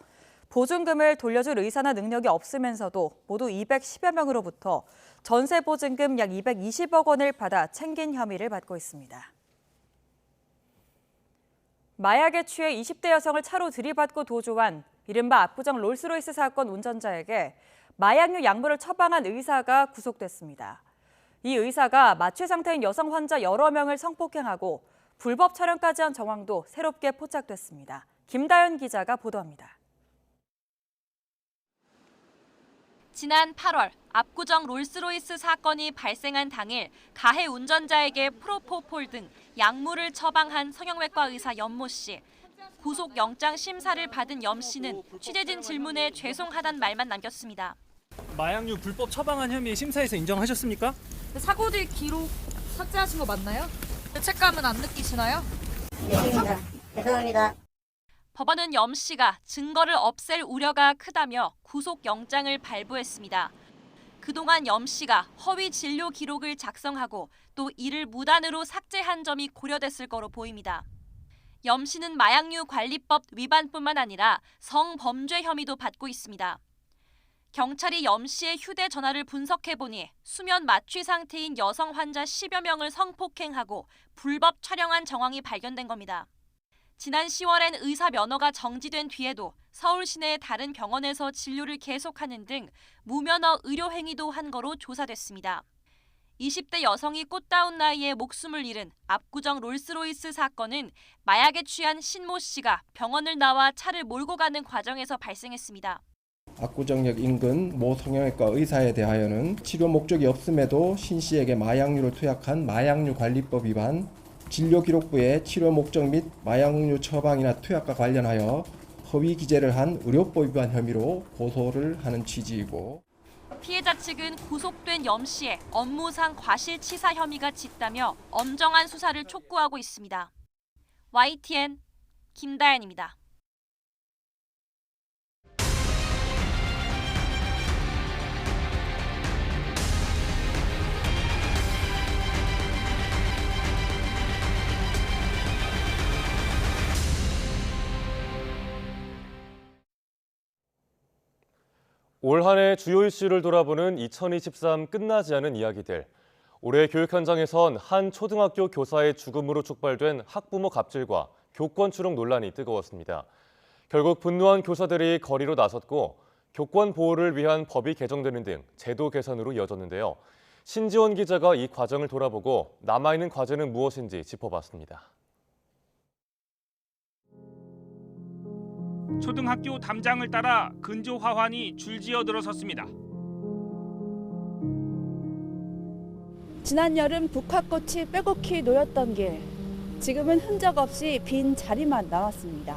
보증금을 돌려줄 의사나 능력이 없으면서도 모두 210여 명으로부터 전세 보증금 약 220억 원을 받아 챙긴 혐의를 받고 있습니다. 마약에 취해 20대 여성을 차로 들이받고 도주한 이른바 압구정 롤스로이스 사건 운전자에게 마약류 약물을 처방한 의사가 구속됐습니다. 이 의사가 마취 상태인 여성 환자 여러 명을 성폭행하고 불법 촬영까지 한 정황도 새롭게 포착됐습니다. 김다연 기자가 보도합니다. 지난 8월 압구정 롤스로이스 사건이 발생한 당일 가해 운전자에게 프로포폴 등 약물을 처방한 성형외과 의사 연모 씨. 구속영장 심사를 받은 염 씨는 취재진 질문에 죄송하단 말만 남겼습니다. 마약류 불법 처방한 혐의 심사에서 인정하셨습니까? 사고 뒤 기록 삭제하신 거 맞나요? 죄책감은 안 느끼시나요? 네, 죄송합니다. 법원은 염 씨가 증거를 없앨 우려가 크다며 구속영장을 발부했습니다. 그동안 염 씨가 허위 진료 기록을 작성하고 또 이를 무단으로 삭제한 점이 고려됐을 거로 보입니다. 염 씨는 마약류 관리법 위반뿐만 아니라 성범죄 혐의도 받고 있습니다. 경찰이 염 씨의 휴대전화를 분석해보니 수면 마취 상태인 여성 환자 10여 명을 성폭행하고 불법 촬영한 정황이 발견된 겁니다. 지난 10월엔 의사 면허가 정지된 뒤에도 서울 시내의 다른 병원에서 진료를 계속하는 등 무면허 의료 행위도 한 거로 조사됐습니다. 20대 여성이 꽃다운 나이에 목숨을 잃은 압구정 롤스로이스 사건은 마약에 취한 신모 씨가 병원을 나와 차를 몰고 가는 과정에서 발생했습니다. 압구정역 인근 모 성형외과 의사에 대하여는 치료 목적이 없음에도 신 씨에게 마약류를 투약한 마약류 관리법 위반, 진료기록부에 치료 목적 및 마약류 처방이나 투약과 관련하여 허위 기재를 한 의료법 위반 혐의로 고소를 하는 취지이고, 피해자 측은 구속된 염 씨의 업무상 과실치사 혐의가 짙다며 엄정한 수사를 촉구하고 있습니다. YTN 김다연입니다. 올 한 해 주요 이슈를 돌아보는 2023 끝나지 않은 이야기들. 올해 교육 현장에선 한 초등학교 교사의 죽음으로 촉발된 학부모 갑질과 교권 추록 논란이 뜨거웠습니다. 결국 분노한 교사들이 거리로 나섰고 교권 보호를 위한 법이 개정되는 등 제도 개선으로 이어졌는데요. 신지원 기자가 이 과정을 돌아보고 남아있는 과제는 무엇인지 짚어봤습니다. 초등학교 담장을 따라 근조 화환이 줄지어 들어섰습니다. 지난 여름 국화꽃이 빼곡히 놓였던 길, 지금은 흔적 없이 빈 자리만 남았습니다.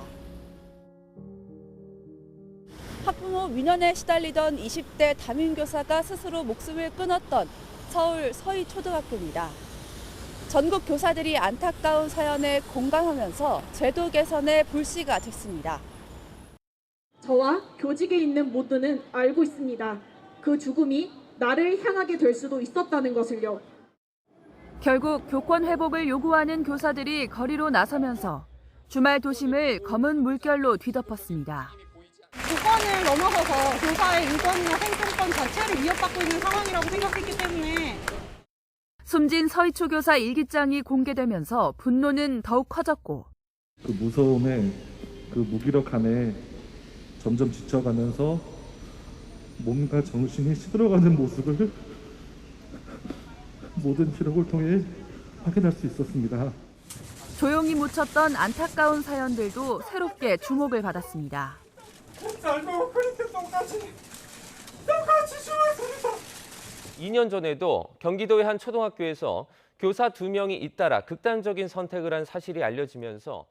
학부모 민원에 시달리던 20대 담임교사가 스스로 목숨을 끊었던 서울 서희초등학교입니다. 전국 교사들이 안타까운 사연에 공감하면서 제도 개선에 불씨가 됐습니다. 저와 교직에 있는 모두는 알고 있습니다. 그 죽음이 나를 향하게 될 수도 있었다는 것을요. 결국 교권 회복을 요구하는 교사들이 거리로 나서면서 주말 도심을 검은 물결로 뒤덮었습니다. 교권을 넘어서서 교사의 인권이나 생존권 자체를 위협받고 있는 상황이라고 생각했기 때문에 숨진 서희초 교사 일기장이 공개되면서 분노는 더욱 커졌고 그 무서움에 그 무기력함에 점점 지쳐가면서 몸과 정신이 시들어가는 모습을 모든 기록을 통해 확인할 수 있었습니다. 조용히 묻혔던 안타까운 사연들도 새롭게 주목을 받았습니다. 날도 그렇게 똑같이 죽었습니다. 2년 전에도 경기도의 한 초등학교에서 교사 2명이 잇따라 극단적인 선택을 한 사실이 알려지면서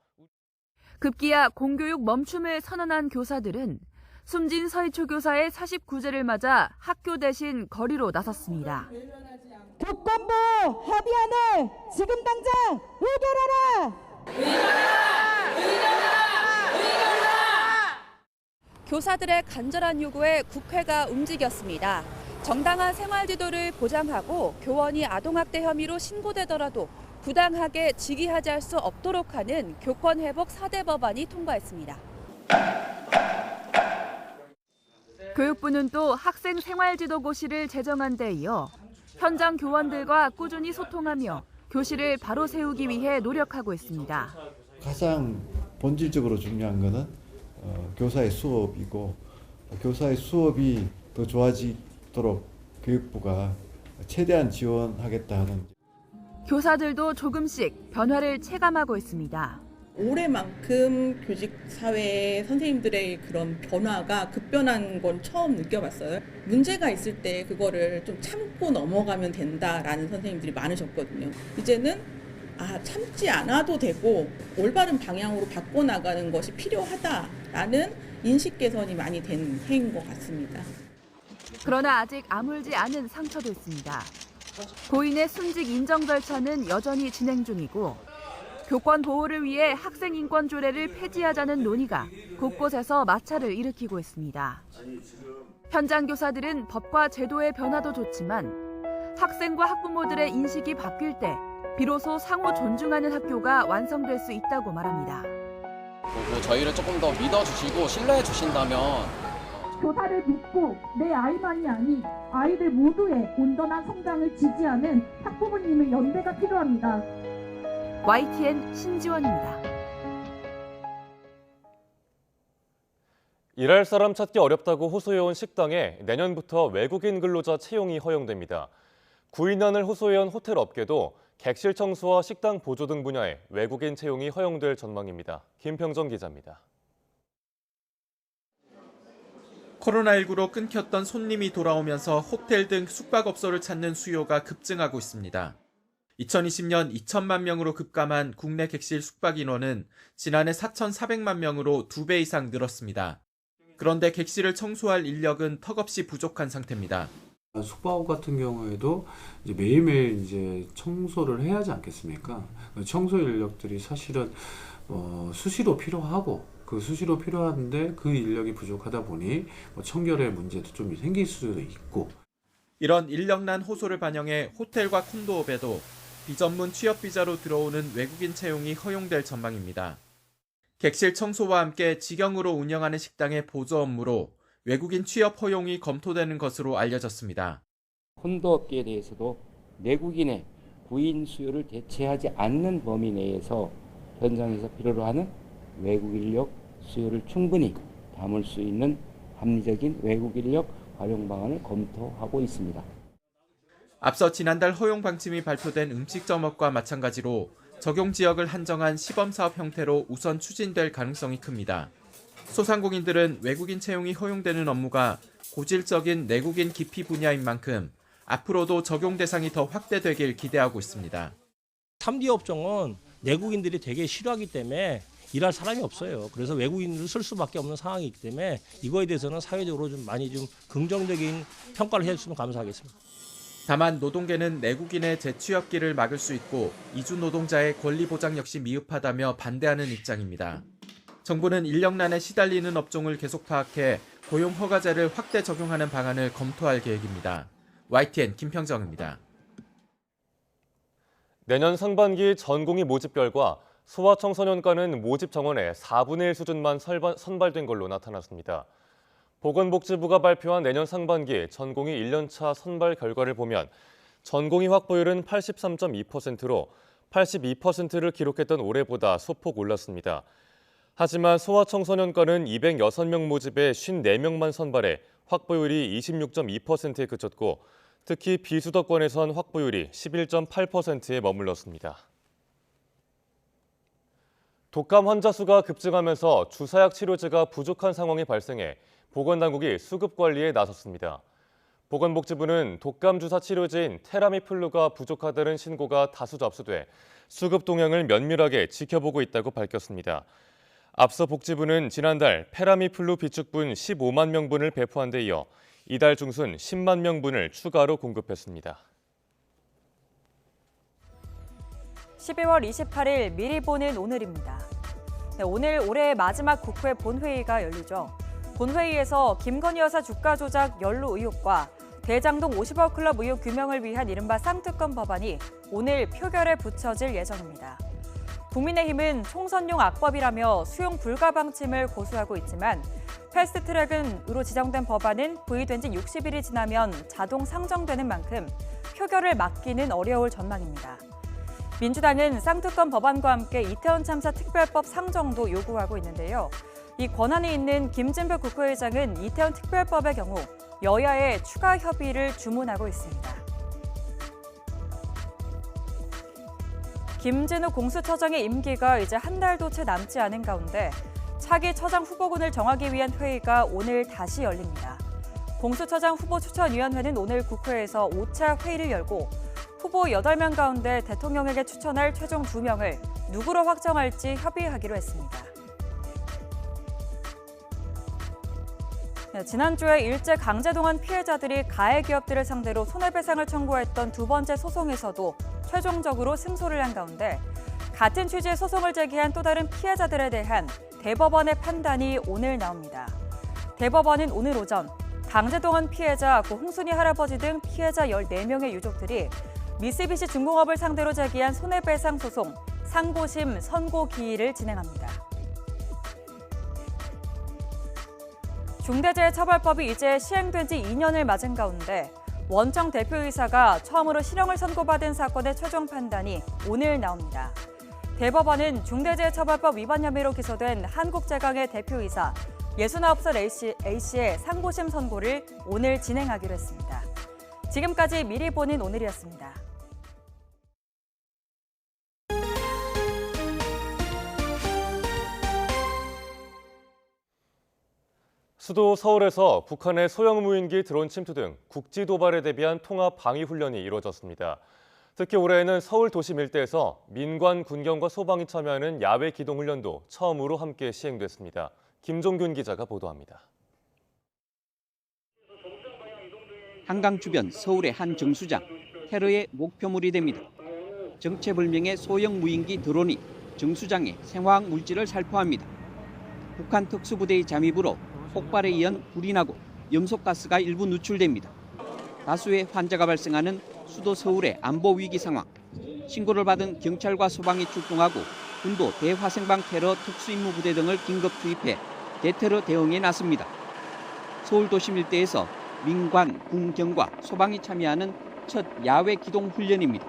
급기야 공교육 멈춤을 선언한 교사들은 숨진 서희초 교사의 49제를 맞아 학교 대신 거리로 나섰습니다. 교권부 합의안을 지금 당장 의결하라! 교사들의 간절한 요구에 국회가 움직였습니다. 정당한 생활 지도를 보장하고 교원이 아동학대 혐의로 신고되더라도 부당하게 직위하지 수 없도록 하는 교권 회복 4대 법안이 통과했습니다. 교육부는 또 학생 생활지도고시를 제정한 데 이어 현장 교원들과 꾸준히 소통하며 교실을 바로 세우기 위해 노력하고 있습니다. 가장 본질적으로 중요한 것은 교사의 수업이고 교사의 수업이 더 좋아지도록 교육부가 최대한 지원하겠다는. 교사들도 조금씩 변화를 체감하고 있습니다. 올해만큼 교직 사회의 선생님들의 그런 변화가 급변한 건 처음 느껴봤어요. 문제가 있을 때 그거를 좀 참고 넘어가면 된다라는 선생님들이 많으셨거든요. 이제는 참지 않아도 되고 올바른 방향으로 바꿔나가는 것이 필요하다라는 인식 개선이 많이 된 해인 것 같습니다. 그러나 아직 아물지 않은 상처도 있습니다. 고인의 순직 인정 절차는 여전히 진행 중이고 교권 보호를 위해 학생 인권 조례를 폐지하자는 논의가 곳곳에서 마찰을 일으키고 있습니다. 현장 교사들은 법과 제도의 변화도 좋지만 학생과 학부모들의 인식이 바뀔 때 비로소 상호 존중하는 학교가 완성될 수 있다고 말합니다. 저희를 조금 더 믿어주시고 신뢰해 주신다면 교사를 믿고 내 아이만이 아닌 아이들 모두의 온전한 성장을 지지하는 학부모님의 연대가 필요합니다. YTN 신지원입니다. 일할 사람 찾기 어렵다고 호소해온 식당에 내년부터 외국인 근로자 채용이 허용됩니다. 구인난을 호소해온 호텔 업계도 객실 청소와 식당 보조 등 분야에 외국인 채용이 허용될 전망입니다. 김평정 기자입니다. 코로나19로 끊겼던 손님이 돌아오면서 호텔 등 숙박업소를 찾는 수요가 급증하고 있습니다. 2020년 2천만 명으로 급감한 국내 객실 숙박 인원은 지난해 4,400만 명으로 2배 이상 늘었습니다. 그런데 객실을 청소할 인력은 턱없이 부족한 상태입니다. 숙박업 같은 경우에도 이제 매일매일 이제 청소를 해야 하지 않겠습니까? 청소 인력들이 사실은 수시로 필요하고 그 수시로 필요한데 그 인력이 부족하다 보니 청결의 문제도 좀 생길 수도 있고. 이런 인력난 호소를 반영해 호텔과 콘도업에도 비전문 취업 비자로 들어오는 외국인 채용이 허용될 전망입니다. 객실 청소와 함께 직영으로 운영하는 식당의 보조 업무로 외국인 취업 허용이 검토되는 것으로 알려졌습니다. 콘도업계에 대해서도 내국인의 구인 수요를 대체하지 않는 범위 내에서 현장에서 필요로 하는 외국 인력 수요를 충분히 담을 수 있는 합리적인 외국 인력 활용 방안을 검토하고 있습니다. 앞서 지난달 허용 방침이 발표된 음식점업과 마찬가지로 적용 지역을 한정한 시범사업 형태로 우선 추진될 가능성이 큽니다. 소상공인들은 외국인 채용이 허용되는 업무가 고질적인 내국인 기피 분야인 만큼 앞으로도 적용 대상이 더 확대되길 기대하고 있습니다. 3D 업종은 내국인들이 되게 싫어하기 때문에 일할 사람이 없어요. 그래서 외국인을 쓸 수밖에 없는 상황이기 때문에 이거에 대해서는 사회적으로 좀 많이 좀 긍정적인 평가를 해주시면 감사하겠습니다. 다만 노동계는 내국인의 재취업기를 막을 수 있고 이주 노동자의 권리 보장 역시 미흡하다며 반대하는 입장입니다. 정부는 인력난에 시달리는 업종을 계속 파악해 고용 허가제를 확대 적용하는 방안을 검토할 계획입니다. YTN 김평정입니다. 내년 상반기 전공의 모집 결과 소아청소년과는 모집 정원의 4분의 1 수준만 선발된 걸로 나타났습니다. 보건복지부가 발표한 내년 상반기 전공의 1년차 선발 결과를 보면 전공의 확보율은 83.2%로 82%를 기록했던 올해보다 소폭 올랐습니다. 하지만 소아청소년과는 206명 모집에 54명만 선발해 확보율이 26.2%에 그쳤고 특히 비수도권에선 확보율이 11.8%에 머물렀습니다. 독감 환자 수가 급증하면서 주사약 치료제가 부족한 상황이 발생해 보건당국이 수급 관리에 나섰습니다. 보건복지부는 독감 주사 치료제인 테라미플루가 부족하다는 신고가 다수 접수돼 수급 동향을 면밀하게 지켜보고 있다고 밝혔습니다. 앞서 복지부는 지난달 페라미플루 비축분 15만 명분을 배포한 데 이어 이달 중순 10만 명분을 추가로 공급했습니다. 12월 28일 미리 보는 오늘입니다. 네, 오늘 올해의 마지막 국회 본회의가 열리죠. 본회의에서 김건희 여사 주가 조작 연루 의혹과 대장동 50억 클럽 의혹 규명을 위한 이른바 쌍특검 법안이 오늘 표결에 붙여질 예정입니다. 국민의힘은 총선용 악법이라며 수용 불가 방침을 고수하고 있지만 패스트트랙으로 지정된 법안은 부의된 지 60일이 지나면 자동 상정되는 만큼 표결을 막기는 어려울 전망입니다. 민주당은 쌍특검 법안과 함께 이태원 참사 특별법 상정도 요구하고 있는데요. 이 권한이 있는 김진표 국회의장은 이태원 특별법의 경우 여야의 추가 협의를 주문하고 있습니다. 김진우 공수처장의 임기가 이제 한 달도 채 남지 않은 가운데 차기 처장 후보군을 정하기 위한 회의가 오늘 다시 열립니다. 공수처장 후보추천위원회는 오늘 국회에서 5차 회의를 열고 후보 8명 가운데 대통령에게 추천할 최종 2명을 누구로 확정할지 협의하기로 했습니다. 네, 지난주에 일제 강제동원 피해자들이 가해 기업들을 상대로 손해배상을 청구했던 두 번째 소송에서도 최종적으로 승소를 한 가운데 같은 취지의 소송을 제기한 또 다른 피해자들에 대한 대법원의 판단이 오늘 나옵니다. 대법원은 오늘 오전 강제동원 피해자, 홍순희 할아버지 등 피해자 14명의 유족들이 미쓰비시 중공업을 상대로 제기한 손해배상 소송 상고심 선고 기일을 진행합니다. 중대재해처벌법이 이제 시행된 지 2년을 맞은 가운데 원청 대표이사가 처음으로 실형을 선고받은 사건의 최종 판단이 오늘 나옵니다. 대법원은 중대재해처벌법 위반 혐의로 기소된 한국제강의 대표이사 69살 A씨의 상고심 선고를 오늘 진행하기로 했습니다. 지금까지 미리 보는 오늘이었습니다. 수도 서울에서 북한의 소형 무인기 드론 침투 등 국지 도발에 대비한 통합 방위 훈련이 이루어졌습니다. 특히 올해에는 서울 도심 일대에서 민관, 군경과 소방이 참여하는 야외 기동 훈련도 처음으로 함께 시행됐습니다. 김종균 기자가 보도합니다. 한강 주변 서울의 한 정수장, 테러의 목표물이 됩니다. 정체불명의 소형 무인기 드론이 정수장의 생화학 물질을 살포합니다. 북한 특수부대의 잠입으로 폭발에 의한 불이 나고 염소가스가 일부 누출됩니다. 다수의 환자가 발생하는 수도 서울의 안보 위기 상황. 신고를 받은 경찰과 소방이 출동하고 군도 대화생방 테러 특수임무부대 등을 긴급 투입해 대테러 대응에 나섭니다. 서울 도심 일대에서 민관, 군경과 소방이 참여하는 첫 야외 기동 훈련입니다.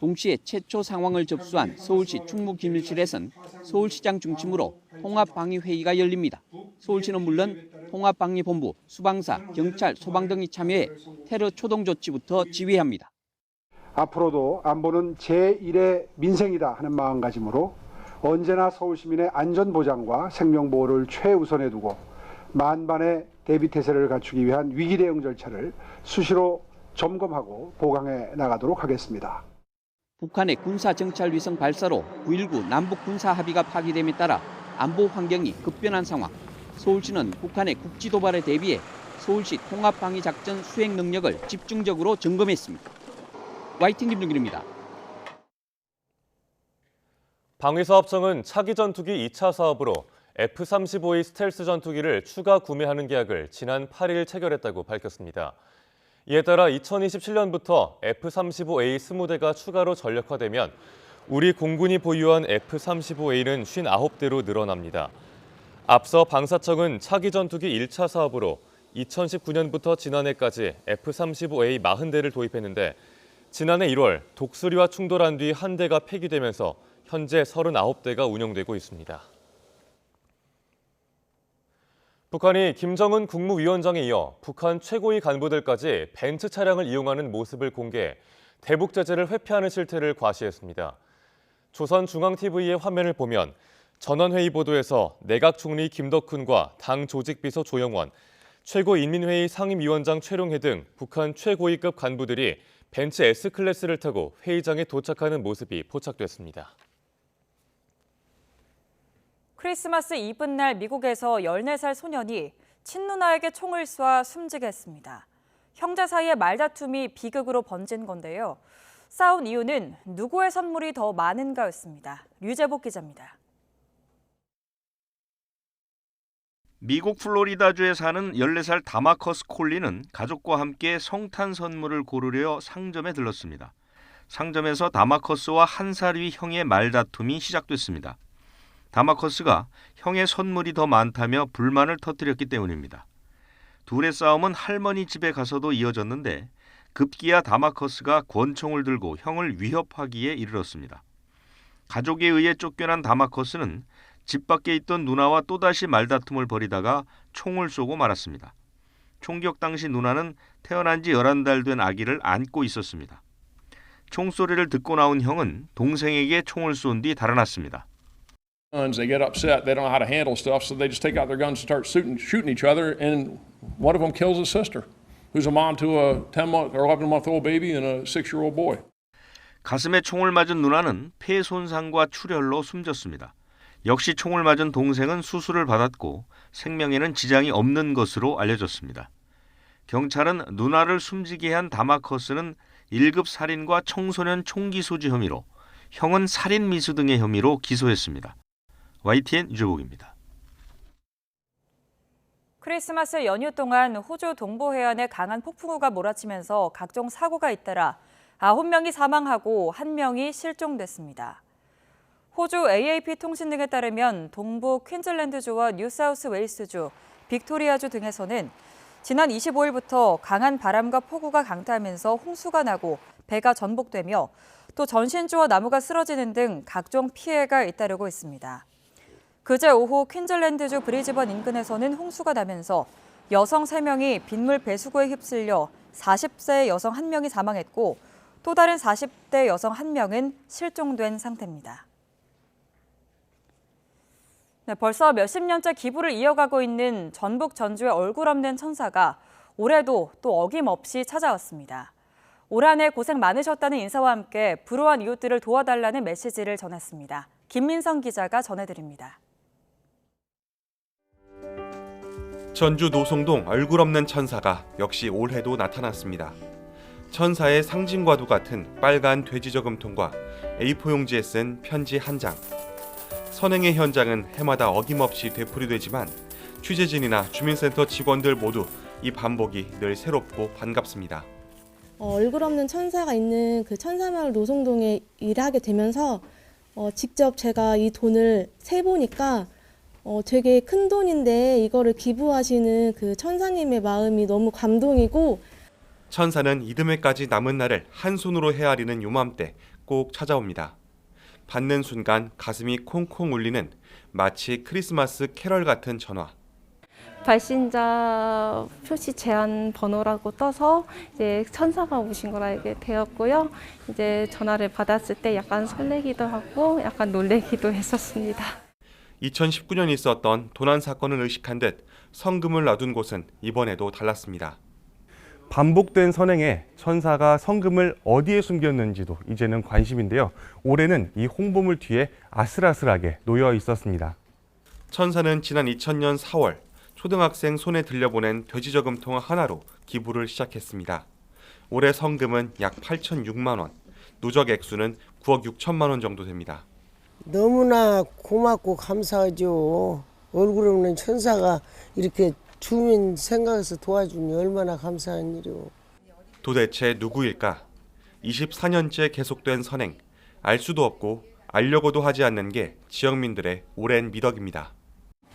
동시에 최초 상황을 접수한 서울시 충무기밀실에선 서울시장 중심으로 통합방위회의가 열립니다. 서울시는 물론 통합방위본부, 수방사, 경찰, 소방 등이 참여해 테러 초동 조치부터 지휘합니다. 앞으로도 안보는 제1의 민생이다 하는 마음가짐으로 언제나 서울 시민의 안전 보장과 생명 보호를 최우선에 두고 만반의 대비 태세를 갖추기 위한 위기 대응 절차를 수시로 점검하고 보강해 나가도록 하겠습니다. 북한의 군사 정찰 위성 발사로 9.19 남북 군사 합의가 파기됨에 따라 안보 환경이 급변한 상황. 서울시는 북한의 국지 도발에 대비해 서울시 통합방위작전 수행 능력을 집중적으로 점검했습니다. YTN 김동길입니다. 방위사업청은 차기 전투기 2차 사업으로 F-35A 스텔스 전투기를 추가 구매하는 계약을 지난 8일 체결했다고 밝혔습니다. 이에 따라 2027년부터 F-35A 20대가 추가로 전력화되면 우리 공군이 보유한 F-35A는 59대로 늘어납니다. 앞서 방사청은 차기 전투기 1차 사업으로 2019년부터 지난해까지 F-35A 40대를 도입했는데 지난해 1월 독수리와 충돌한 뒤 한 대가 폐기되면서 현재 39대가 운영되고 있습니다. 북한이 김정은 국무위원장에 이어 북한 최고위 간부들까지 벤츠 차량을 이용하는 모습을 공개해 대북 제재를 회피하는 실태를 과시했습니다. 조선중앙TV의 화면을 보면 전원회의 보도에서 내각 총리 김덕훈과 당 조직비서 조영원, 최고인민회의 상임위원장 최룡해 등 북한 최고위급 간부들이 벤츠 S클래스를 타고 회의장에 도착하는 모습이 포착됐습니다. 크리스마스 이브날 미국에서 14살 소년이 친누나에게 총을 쏴 숨지게 했습니다. 형제 사이의 말다툼이 비극으로 번진 건데요. 싸운 이유는 누구의 선물이 더 많은가였습니다. 류재복 기자입니다. 미국 플로리다주에 사는 14살 다마커스 콜리는 가족과 함께 성탄 선물을 고르려 상점에 들렀습니다. 상점에서 다마커스와 한 살 위 형의 말다툼이 시작됐습니다. 다마커스가 형의 선물이 더 많다며 불만을 터뜨렸기 때문입니다. 둘의 싸움은 할머니 집에 가서도 이어졌는데 급기야 다마커스가 권총을 들고 형을 위협하기에 이르렀습니다. 가족에 의해 쫓겨난 다마커스는 집 밖에 있던 누나와 또다시 말다툼을 벌이다가 총을 쏘고 말았습니다. 총격 당시 누나는 태어난 지 11달 된 아기를 안고 있었습니다. 총소리를 듣고 나온 형은 동생에게 총을 쏜 뒤 달아났습니다. They get upset. They don't know how to handle stuff, so they just take out their guns and start shooting each other. And one of them kills his sister, who's a mom to a 10-month or 11-month-old baby and a 6-year-old boy. 가슴에 총을 맞은 누나는 폐 손상과 출혈로 숨졌습니다. 역시 총을 맞은 동생은 수술을 받았고 생명에는 지장이 없는 것으로 알려졌습니다. 경찰은 누나를 숨지게 한 다마커스는 1급 살인과 청소년 총기 소지 혐의로, 형은 살인 미수 등의 혐의로 기소했습니다. YTN 유재복입니다. 크리스마스 연휴 동안 호주 동부 해안에 강한 폭풍우가 몰아치면서 각종 사고가 잇따라 9명이 사망하고 1명이 실종됐습니다. 호주 AAP 통신 등에 따르면 동부 퀸즐랜드주와 뉴사우스웨일스주, 빅토리아주 등에서는 지난 25일부터 강한 바람과 폭우가 강타하면서 홍수가 나고 배가 전복되며 또 전신주와 나무가 쓰러지는 등 각종 피해가 잇따르고 있습니다. 그제 오후 퀸즐랜드주 브리즈번 인근에서는 홍수가 나면서 여성 3명이 빗물 배수구에 휩쓸려 40세 여성 1명이 사망했고 또 다른 40대 여성 1명은 실종된 상태입니다. 네, 벌써 몇십 년째 기부를 이어가고 있는 전북 전주의 얼굴 없는 천사가 올해도 또 어김없이 찾아왔습니다. 올 한 해 고생 많으셨다는 인사와 함께 불우한 이웃들을 도와달라는 메시지를 전했습니다. 김민성 기자가 전해드립니다. 전주 노송동 얼굴 없는 천사가 역시 올해도 나타났습니다. 천사의 상징과도 같은 빨간 돼지 저금통과 A4 용지에 쓴 편지 한 장. 선행의 현장은 해마다 어김없이 되풀이되지만 취재진이나 주민센터 직원들 모두 이 반복이 늘 새롭고 반갑습니다. 얼굴 없는 천사가 있는 그 천사마을 노송동에 일하게 되면서 직접 제가 이 돈을 세보니까 되게 큰 돈인데 이거를 기부하시는 그 천사님의 마음이 너무 감동이고 천사는 이듬해까지 남은 날을 한 손으로 헤아리는 요맘때 꼭 찾아옵니다. 받는 순간 가슴이 콩콩 울리는 마치 크리스마스 캐럴 같은 전화. 발신자 표시 제한 번호라고 떠서 이제 천사가 오신 걸 알게 되었고요. 이제 전화를 받았을 때 약간 설레기도 하고 약간 놀래기도 했었습니다. 2019년 있었던 도난 사건을 의식한 듯 성금을 놔둔 곳은 이번에도 달랐습니다. 반복된 선행에 천사가 성금을 어디에 숨겼는지도 이제는 관심인데요. 올해는 이 홍보물 뒤에 아슬아슬하게 놓여 있었습니다. 천사는 지난 2000년 4월 초등학생 손에 들려보낸 돼지저금통 하나로 기부를 시작했습니다. 올해 성금은 약 8,006만 원, 누적 액수는 9억 6천만 원 정도 됩니다. 너무나 고맙고 감사하죠. 얼굴 없는 천사가 이렇게 주민 생각해서 도와주니 얼마나 감사한 일이오. 도대체 누구일까? 24년째 계속된 선행, 알 수도 없고 알려고도 하지 않는 게 지역민들의 오랜 미덕입니다.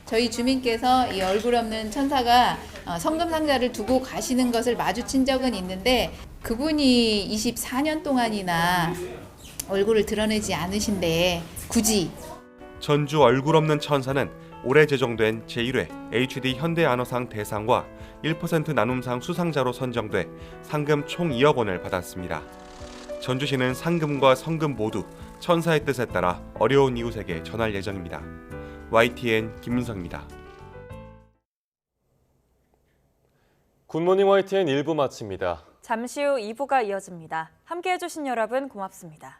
저희 주민께서 이 얼굴 없는 천사가 성금 상자를 두고 가시는 것을 마주친 적은 있는데 그분이 24년 동안이나 얼굴을 드러내지 않으신데 굳이 전주 얼굴 없는 천사는 올해 제정된 제1회 HD 현대안어상 대상과 1% 나눔상 수상자로 선정돼 상금 총 2억 원을 받았습니다. 전주시는 상금과 성금 모두 천사의 뜻에 따라 어려운 이웃에게 전할 예정입니다. YTN 김민성입니다. 굿모닝 YTN 1부 마칩니다. 잠시 후 2부가 이어집니다. 함께해 주신 여러분 고맙습니다.